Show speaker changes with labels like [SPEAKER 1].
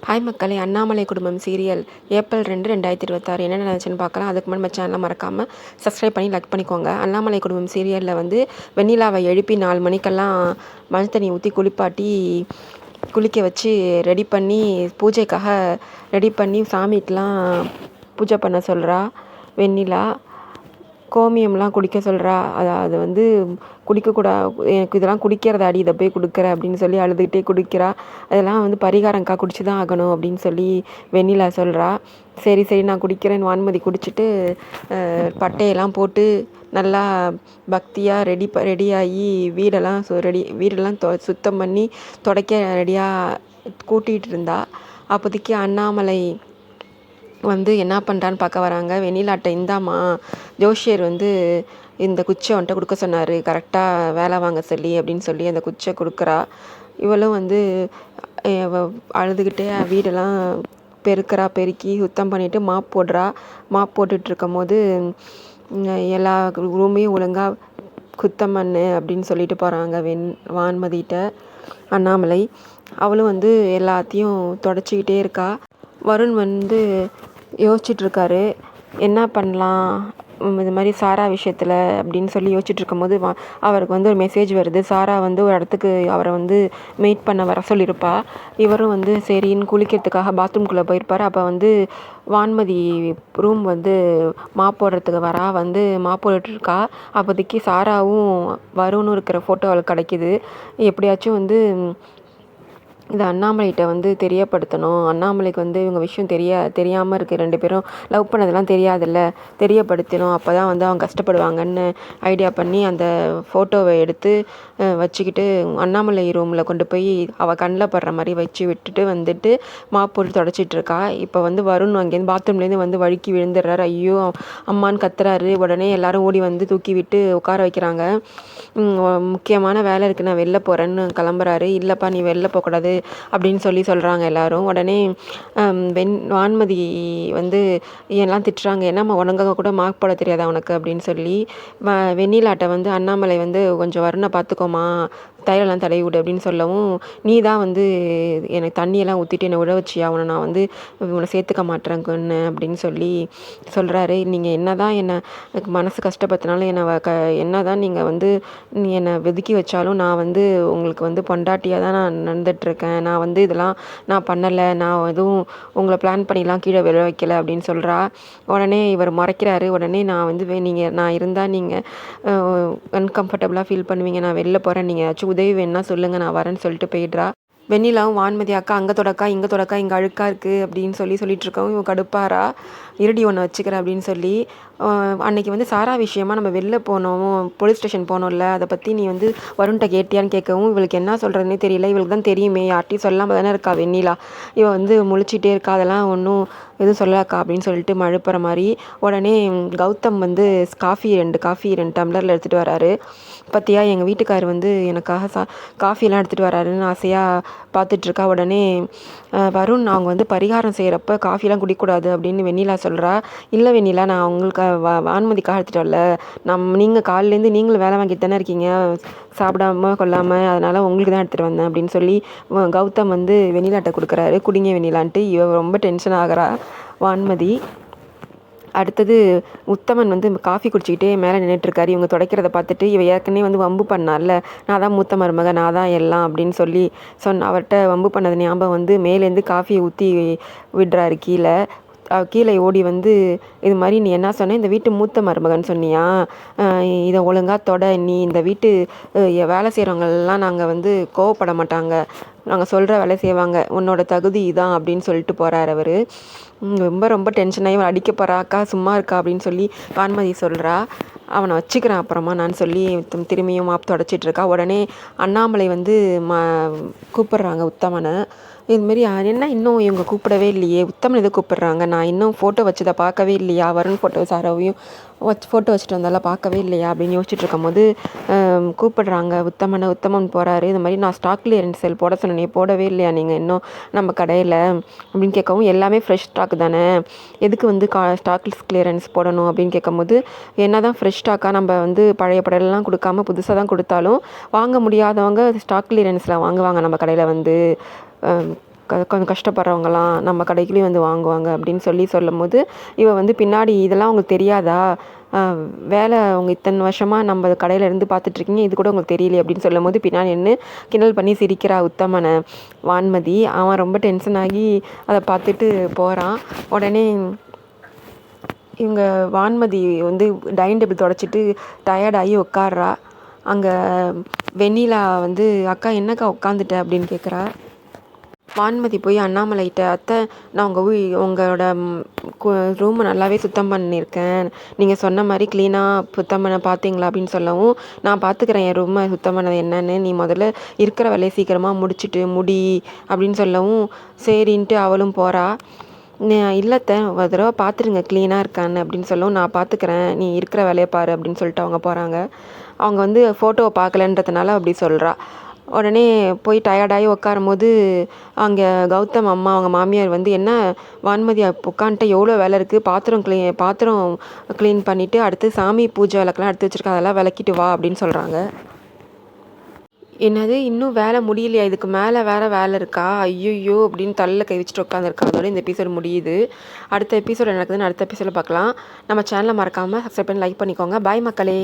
[SPEAKER 1] Hi மக்களே, அண்ணாமலை குடும்பம் serial April 2, 2026 என்ன நடந்துச்சுன்னு பார்க்கலாம். அதுக்கு முன்னாடி நம்ம சேனலை மறக்காமல் சப்ஸ்கிரைப் பண்ணி லைக் பண்ணிக்கோங்க. அண்ணாமலை குடும்பம் சீரியலில் வந்து வெண்ணிலாவை எழுப்பி 4 மணிக்கெல்லாம் மஞ்சள் தண்ணி ஊற்றி குளிப்பாட்டி குளிக்க வச்சு ரெடி பண்ணி பூஜைக்காக ரெடி பண்ணி சாமிக்கெலாம் பூஜை பண்ண சொல்கிறா வெண்ணிலா. கோமியம்லாம் குடிக்க சொல்கிறா. அது வந்து குடிக்கக்கூடாது, எனக்கு இதெல்லாம் குடிக்கிறதாடி, இதை போய் கொடுக்குற அப்படின்னு சொல்லி அழுதுகிட்டே குடிக்கிறா. அதெல்லாம் வந்து பரிகாரங்க்கா, குடிச்சு தான் ஆகணும் அப்படின்னு சொல்லி வெண்ணிலா சொல்கிறா. சரி சரி நான் குடிக்கிறேன்னு வான்மதி குடிச்சிட்டு பட்டையெல்லாம் போட்டு நல்லா பக்தியாக ரெடியாகி வீடெல்லாம் சுத்தம் பண்ணி துடைக்க ரெடியாக கூட்டிகிட்டு இருந்தா. அப்போதைக்கு அண்ணாமலை வந்து என்ன பண்ணுறான்னு பார்க்க வராங்க. வெண்ணிலாட்ட, இந்தாம்மா ஜோஷியர் வந்து இந்த குச்சை வந்துட்டு கொடுக்க சொன்னார், கரெக்டாக வேலை வாங்க சொல்லி அப்படின்னு சொல்லி அந்த குச்சை கொடுக்குறா. இவளும் வந்து அழுதுகிட்டே வீடெல்லாம் பெருக்கி சுத்தம் பண்ணிவிட்டு மாப் போடுறா. மாப் போட்டுட்ருக்கும் போது எல்லா ரூமையும் ஒழுங்காக சுத்தம் பண்ணு அப்படின்னு சொல்லிட்டு போகிறாங்க வான்மதிகிட்ட அண்ணாமலை. அவளும் வந்து எல்லாத்தையும் தொடச்சிக்கிட்டே இருக்கா. வருண் வந்து யோசிச்சுட்ருக்காரு, என்ன பண்ணலாம் இது மாதிரி சாரா விஷயத்தில் அப்படின்னு சொல்லி யோசிச்சுட்ருக்கும் போது அவருக்கு வந்து ஒரு மெசேஜ் வருது. சாரா வந்து ஒரு இடத்துக்கு அவரை வந்து மீட் பண்ண வர சொல்லியிருப்பா. இவரும் வந்து சரின்னு குளிக்கிறதுக்காக பாத்ரூம்குள்ளே போயிருப்பார். அப்போ வந்து வான்மதி ரூம் வந்து மாப் போடுறதுக்கு வந்து மாப் போட்டுட்ருக்கா. அப்போதைக்கு சாராவும் வருணும் இருக்கிற ஃபோட்டோ அவளுக்கு கிடைக்கிது. எப்படியாச்சும் வந்து இதை அண்ணாமலைகிட்ட வந்து தெரியப்படுத்தணும். அண்ணாமலைக்கு வந்து இவங்க விஷயம் தெரியாமல் இருக்குது. 2 பேரும் லவ் பண்ணதெல்லாம் தெரியாதுல்ல, தெரியப்படுத்தணும். அப்போ தான் வந்து அவங்க கஷ்டப்படுவாங்கன்னு ஐடியா பண்ணி அந்த ஃபோட்டோவை எடுத்து வச்சுக்கிட்டு அண்ணாமலை ரூமில் கொண்டு போய் அவள் கண்ணில் படுற மாதிரி வச்சு விட்டுட்டு வந்துட்டு மாப் போட்டு தொடச்சிட்ருக்கா. இப்போ வந்து வருண் அங்கேருந்து பாத்ரூம்லேருந்து வந்து வழுக்கி விழுந்துடுறாரு. ஐயோ அம்மான்னு கத்துறாரு. உடனே எல்லாரும் ஓடி வந்து தூக்கி விட்டு உட்கார வைக்கிறாங்க. முக்கியமான வேலை இருக்குது, நான் வெளில போகிறேன்னு கிளம்புறாரு. இல்லைப்பா நீ வெளில போகக்கூடாது அப்படின்னு சொல்கிறாங்க எல்லாரும். உடனே வான்மதி வந்து எல்லாம் திட்டுறாங்க, என்னம்மா உனங்க கூட மார்க் போட தெரியாதா உனக்கு அப்படின்னு சொல்லி. வெண்ணிலாட்டை வந்து அண்ணாமலை வந்து கொஞ்சம் வருணை பார்த்துக்கோமா, தைலெல்லாம் தடவி விடு அப்படின்னு சொல்லவும், நீ தான் வந்து எனக்கு தண்ணியெல்லாம் ஊற்றிட்டு என்னை விட வச்சியா, நான் வந்து உன்னை சேர்த்துக்க மாட்டேறேங்கன்னு அப்படின்னு சொல்லி சொல்கிறாரு. நீங்கள் என்ன தான் எனக்கு மனசு கஷ்டப்படுத்தினாலும் என்ன தான் நீங்கள் வந்து என்னை வெதுக்கி வச்சாலும் நான் வந்து உங்களுக்கு வந்து பொண்டாட்டியாக தான் நான் நடந்துகிட்ருக்கேன். நான் வந்து இதெல்லாம் நான் பண்ணலை, நான் எதுவும் உங்களை பிளான் பண்ணிலாம் கீழே விழ வைக்கலை அப்படின்னு சொல்கிறா. உடனே இவர் மறைக்கிறாரு. உடனே நான் வந்து நான் இருந்தால் நீங்கள் அன்கம்ஃபர்டபுளாக ஃபீல் பண்ணுவீங்க, நான் வெளில போகிறேன், நீங்கள் ஏதாச்சும் உதவி வேணுன்னா சொல்லுங்கள், நான் வரேன்னு சொல்லிட்டு போயிடுறா. வெண்ணிலாவும் வான்மதி, அக்கா அங்கே தொடக்கா இங்கே தொடக்கா இங்கே அழுக்காக இருக்குது அப்படின்னு சொல்லிட்டு இருக்கவும் இவன் கடுப்பாரா. இருடி ஒன்று வச்சுக்கிறேன் அப்படின்னு சொல்லி. அன்றைக்கி வந்து சாரா விஷயமாக நம்ம வெளில போனோம், போலீஸ் ஸ்டேஷன் போனோம்ல, அதை பற்றி நீ வந்து வருண்கிட்ட கேட்டியான்னு கேட்கவும் இவளுக்கு என்ன சொல்கிறதுனே தெரியல. இவளுக்கு தான் தெரியுமே, யார்ட்டையும் சொல்லாமல் தானே இருக்கா வெண்ணிலா. இவள் வந்து முழிச்சிட்டே இருக்கா, அதெல்லாம் ஒன்றும் எதுவும் சொல்லக்கா அப்படின்னு சொல்லிட்டு மழுப்புற மாதிரி. உடனே கௌதம் வந்து காஃபி 2 டம்ளரில் எடுத்துகிட்டு வராரு. பற்றியா எங்கள் வீட்டுக்கார் வந்து எனக்காக காஃபிலாம் எடுத்துகிட்டு வராருன்னு ஆசையாக பார்த்துட்ருக்கா. உடனே வருண் அவங்க வந்து பரிகாரம் செய்கிறப்ப காஃபிலாம் குடிக்கக்கூடாது அப்படின்னு வெண்ணிலா சொல்கிறா. இல்லை வெண்ணிலா, நான் உங்களுக்கு வான்மதிக்காக எடுத்துகிட்டு வரல, நீங்கள் காலிலேருந்து நீங்களும் வேலை வாங்கிட்டு தானே இருக்கீங்க சாப்பிடாம கொள்ளாமல், அதனால் உங்களுக்கு தான் எடுத்துகிட்டு வந்தேன் அப்படின்னு சொல்லி கௌதம் வந்து வெண்ணிலாட்ட கொடுக்குறாரு. குடிங்க வெண்ணிலான்ட்டு இவ ரொம்ப டென்ஷன் ஆகிறா வான்மதி. அடுத்தது உத்தமன் வந்து காஃபி குடிச்சிக்கிட்டே மேலே நின்றுட்டுருக்காரு. இவங்க துடைக்கிறத பார்த்துட்டு இவ ஏற்கனவே வந்து வம்பு பண்ணார்ல, நான் தான் மூத்த மருமக, நான் தான் எல்லாம் அப்படின்னு சொல்லி அவர்கிட்ட வம்பு பண்ணது ஞாபகம் வந்து மேலேருந்து காஃபியை ஊற்றி விடுறாரு கீழே. ஓடி வந்து, இது மாதிரி நீ என்ன சொன்ன, இந்த வீட்டு மூத்த மருமகன் சொன்னியா, இதை ஒழுங்காக தொட, நீ இந்த வீட்டு வேலை செய்கிறவங்கெல்லாம் நாங்கள் வந்து கோவப்பட மாட்டாங்க, நாங்கள் சொல்கிற வேலை செய்வாங்க, உன்னோட தகுதி இதான் அப்படின்னு சொல்லிட்டு போகிறார் அவர். ரொம்ப டென்ஷனாகி அவன் அடிக்க போகிறா. அக்கா சும்மா இருக்கா அப்படின்னு சொல்லி வான்மதி சொல்கிறா. அவனை வச்சுக்கிறேன் அப்புறமா நான் சொல்லி திரும்பியும் மாப் தொடச்சிட்ருக்கா. உடனே அண்ணாமலை வந்து கூப்பிட்றாங்க உத்தமனை. இதுமாரி என்ன இன்னும் இவங்க கூப்பிடவே இல்லையே, உத்தமன் எதை கூப்பிட்றாங்க, நான் இன்னும் ஃபோட்டோ வச்சதை பார்க்கவே இல்லையா, வருண் ஃபோட்டோ சாராவையும் ஃபோட்டோ வச்சுட்டு வந்தாலும் பார்க்கவே இல்லையா அப்படின்னு யோசிச்சுட்ருக்கும் போது கூப்பிடுறாங்க உத்தமன் போகிறாரு. இது மாதிரி நான் ஸ்டாக் கிளியரன்ஸ் சேல் போட சொன்னேன், போடவே இல்லையா நீங்கள் இன்னும் நம்ம கடையில் அப்படின்னு கேட்கவும், எல்லாமே ஃப்ரெஷ் ஸ்டாக் தானே, எதுக்கு வந்து ஸ்டாக் கிளியரன்ஸ் போடணும் அப்படின்னு கேட்கும்போது, என்ன தான் ஃப்ரெஷ் ஸ்டாக்காக நம்ம வந்து பழைய படையெல்லாம் கொடுக்காம புதுசாக தான் கொடுத்தாலும் வாங்க முடியாதவங்க ஸ்டாக் கிளியரன்ஸில் வாங்குவாங்க நம்ம கடையில் வந்து கொஞ்சம் கஷ்டப்படுறவங்கலாம் நம்ம கடைக்குள்ளேயும் வந்து வாங்குவாங்க அப்படின்னு சொல்லும்போது, இவ வந்து பின்னாடி இதெல்லாம் உங்களுக்கு தெரியாதா? அ வேலை உங்க இத்தனை வருஷமா நம்ம கடையில இருந்து பார்த்துட்ருக்கீங்க. இது கூட உங்களுக்கு தெரியலையே அப்படின்னு சொல்லும்போது, பின்னாடி நின்னு கிண்டல் பண்ணி சிரிக்கிறா உத்தமன வான்மதி. அவன் ரொம்ப டென்ஷன் ஆகி அத பார்த்துட்டு போறான். உடனே இவங்க வான்மதி வந்து டைனிங் டேபிள் தொடச்சிட்டு டயர்டாகி உட்கார்றா. அங்கே வெண்ணிலா வந்து அக்கா என்னக்கா உட்காந்துட்ட அப்படின்னு கேட்குறா. வான்மதி போய் அண்ணாமலைகிட்ட, அத்தை நான் உங்களோட ரூமை நல்லாவே சுத்தம் பண்ணியிருக்கேன், நீங்கள் சொன்ன மாதிரி க்ளீனாக சுத்தம் பண்ண பார்த்தீங்களா அப்படின்னு சொல்லவும், நான் பார்த்துக்கிறேன் என் ரூமை சுத்தம் பண்ணது என்னன்னு, நீ முதல்ல இருக்கிற வேலையை சீக்கிரமாக முடிச்சுட்டு முடி அப்படின்னு சொல்லவும், சரின்ட்டு அவளும் போகிறா. இல்லத்தை ஒரு தடவை பார்த்துருங்க க்ளீனாக இருக்கான்னு அப்படின்னு சொல்லவும், நான் பார்த்துக்கிறேன் நீ இருக்கிற வேலையை பாரு அப்படின்னு சொல்லிட்டு அவங்க போகிறாங்க. அவங்க வந்து ஃபோட்டோவை பார்க்கலன்றதுனால அப்படி சொல்கிறா. உடனே போய் டயர்டாகி உட்காரும்போது அங்கே கௌதம் அம்மா அவங்க மாமியார் வந்து, என்ன வான்மதி உட்காந்துட்ட எவ்வளோ வேலை இருக்குது, பாத்திரம் க்ளீன் பண்ணிவிட்டு அடுத்து சாமி பூஜை விளக்கெல்லாம் எடுத்து வச்சுருக்கேன், அதெல்லாம் விளக்கிட்டு வா அப்படின்னு சொல்கிறாங்க. என்னது இன்னும் வேலை முடியலையா, இதுக்கு மேலே வேலை இருக்கா, ஐயோ அப்படின்னு தலையில் கை வச்சுட்டு உட்காந்துருக்கா. அதோட இந்த எபிசோடு முடியுது. அடுத்த எபிசோடு நடக்குதுன்னு அடுத்த எபிசோட பார்க்கலாம். நம்ம சேனலை மறக்காமல் சப்ஸ்கிரைப் பண்ணி லைக் பண்ணிக்கோங்க. பாய் மக்களே.